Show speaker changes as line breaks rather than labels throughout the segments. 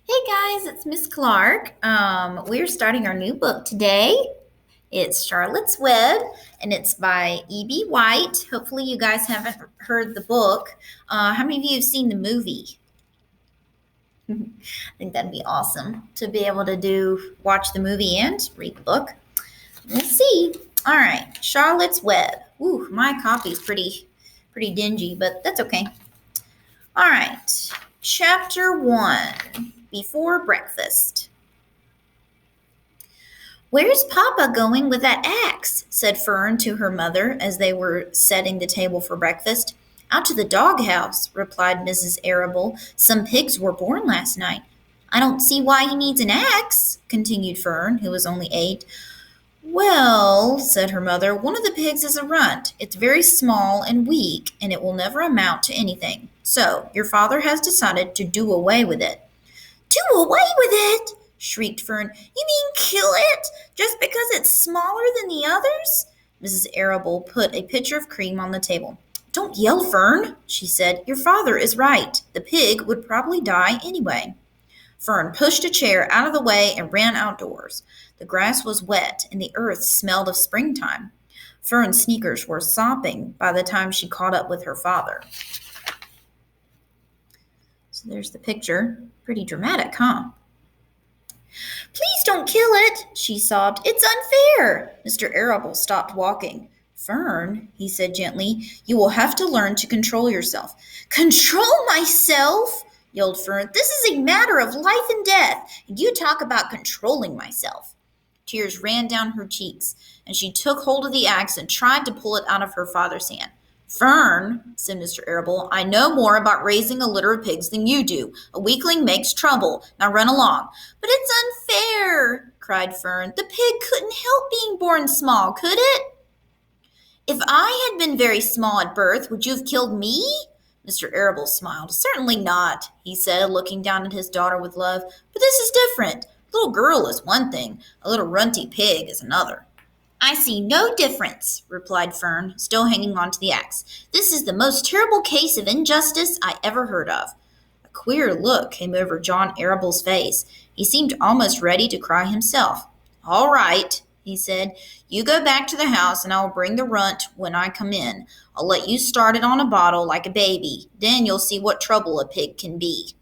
Hey guys, it's Miss Clark. We're starting our new book today. It's Charlotte's Web, and it's by E.B. White. Hopefully, you guys haven't heard the book. How many of you have seen the movie? I think that'd be awesome to be able to watch the movie and read the book. Let's see. All right, Charlotte's Web. Ooh, my copy's pretty dingy, but that's okay. All right, Chapter 1, Before Breakfast. "Where's Papa going with that axe?" said Fern to her mother as they were setting the table for breakfast. "Out to the doghouse," replied Mrs. Arable. "Some pigs were born last night." "I don't see why he needs an axe," continued Fern, who was only 8. "Well," said her mother, "one of the pigs is a runt. It's very small and weak, and it will never amount to anything. So your father has decided to do away with it." "Do away with it!" shrieked Fern. "You mean kill it, just because it's smaller than the others?" Mrs. Arable put a pitcher of cream on the table. "Don't yell, Fern," she said. "Your father is right. The pig would probably die anyway." Fern pushed a chair out of the way and ran outdoors. The grass was wet and the earth smelled of springtime. Fern's sneakers were sopping by the time she caught up with her father. So there's the picture. Pretty dramatic, huh? "Please don't kill it," she sobbed. "It's unfair." Mr. Arable stopped walking. "Fern," he said gently, "you will have to learn to control yourself." "Control myself?" yelled Fern. "This is a matter of life and death, and you talk about controlling myself." Tears ran down her cheeks, and she took hold of the axe and tried to pull it out of her father's hand. "Fern," said Mr. Arable, "I know more about raising a litter of pigs than you do. A weakling makes trouble. Now run along." "But it's unfair," cried Fern. "The pig couldn't help being born small, could it?" "If I had been very small at birth, would you have killed me?" Mr. Arable smiled. "Certainly not," he said, looking down at his daughter with love. "But this is different. A little girl is one thing, a little runty pig is another." "I see no difference," replied Fern, still hanging on to the axe. "This is the most terrible case of injustice I ever heard of." A queer look came over John Arable's face. He seemed almost ready to cry himself. "All right," he said. "You go back to the house, and I will bring the runt when I come in. I'll let you start it on a bottle like a baby. Then you'll see what trouble a pig can be."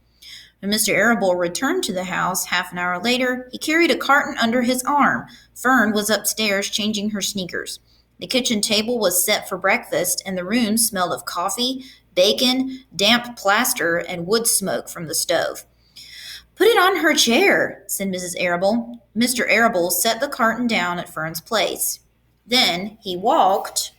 When Mr. Arable returned to the house half an hour later, he carried a carton under his arm. Fern was upstairs changing her sneakers. The kitchen table was set for breakfast, and the room smelled of coffee, bacon, damp plaster, and wood smoke from the stove. "Put it on her chair," said Mrs. Arable. Mr. Arable set the carton down at Fern's place. Then he walked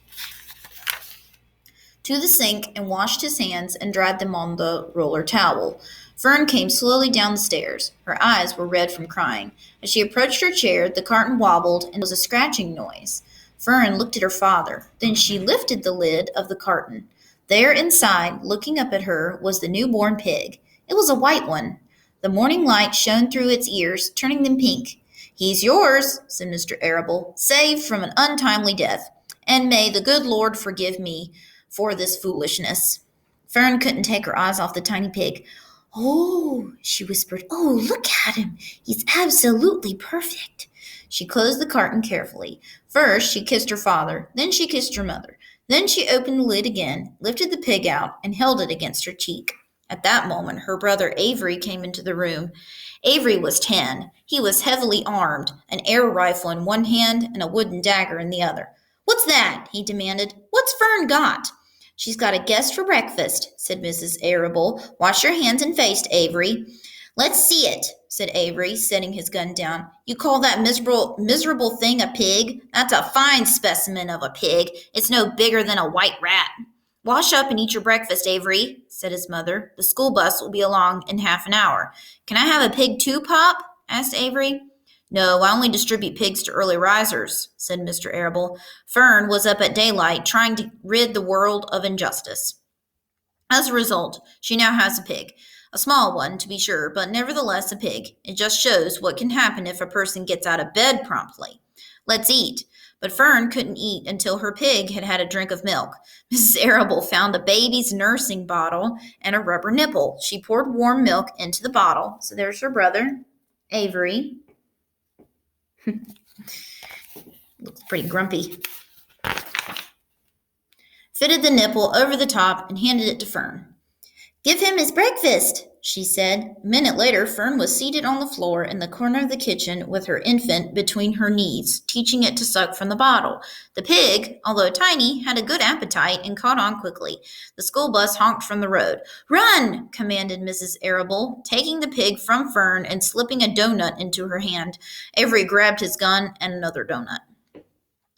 to the sink and washed his hands and dried them on the roller towel. Fern came slowly down the stairs. Her eyes were red from crying. As she approached her chair, the carton wobbled and there was a scratching noise. Fern looked at her father. Then she lifted the lid of the carton. There inside, looking up at her, was the newborn pig. It was a white one. The morning light shone through its ears, turning them pink. "He's yours," said Mr. Arable, "saved from an untimely death. And may the good Lord forgive me for this foolishness." Fern couldn't take her eyes off the tiny pig. "Oh," she whispered, "oh, look at him. He's absolutely perfect." She closed the carton carefully. First, she kissed her father. Then she kissed her mother. Then she opened the lid again, lifted the pig out, and held it against her cheek. At that moment, her brother Avery came into the room. Avery was 10. He was heavily armed, an air rifle in one hand and a wooden dagger in the other. "What's that?" he demanded. "What's Fern got?" "She's got a guest for breakfast," said Mrs. Arable. "Wash your hands and face, Avery." "Let's see it," said Avery, setting his gun down. "You call that miserable thing a pig? That's a fine specimen of a pig. It's no bigger than a white rat." "Wash up and eat your breakfast, Avery," said his mother. "The school bus will be along in half an hour." "Can I have a pig too, Pop?" asked Avery. "No, I only distribute pigs to early risers," said Mr. Arable. "Fern was up at daylight trying to rid the world of injustice. As a result, she now has a pig. A small one, to be sure, but nevertheless a pig. It just shows what can happen if a person gets out of bed promptly. Let's eat." But Fern couldn't eat until her pig had had a drink of milk. Mrs. Arable found the baby's nursing bottle and a rubber nipple. She poured warm milk into the bottle. So there's her brother, Avery. Looks pretty grumpy. Fitted the nipple over the top and handed it to Fern. "Give him his breakfast," she said. A minute later, Fern was seated on the floor in the corner of the kitchen with her infant between her knees, teaching it to suck from the bottle. The pig, although tiny, had a good appetite and caught on quickly. The school bus honked from the road. "Run!" commanded Mrs. Arable, taking the pig from Fern and slipping a donut into her hand. Avery grabbed his gun and another donut.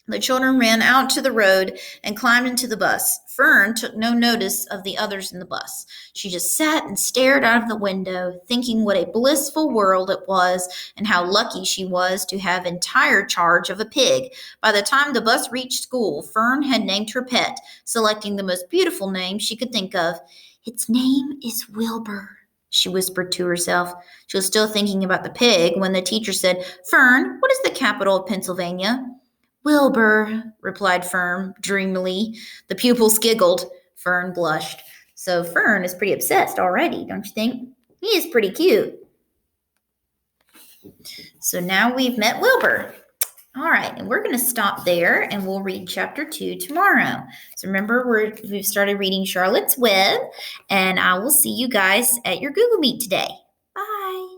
The children ran out to the road and climbed into the bus. Fern took no notice of the others in the bus. She just sat and stared out of the window, thinking what a blissful world it was and how lucky she was to have entire charge of a pig. By the time the bus reached school, Fern had named her pet, selecting the most beautiful name she could think of. "Its name is Wilbur," she whispered to herself. She was still thinking about the pig when the teacher said, "Fern, what is the capital of Pennsylvania?" "Wilbur," replied Fern dreamily. The pupils giggled. Fern blushed. So Fern is pretty obsessed already, don't you think? He is pretty cute. So now we've met Wilbur. All right, and we're going to stop there, and we'll read chapter 2 tomorrow. So remember, we've started reading Charlotte's Web, and I will see you guys at your Google Meet today. Bye.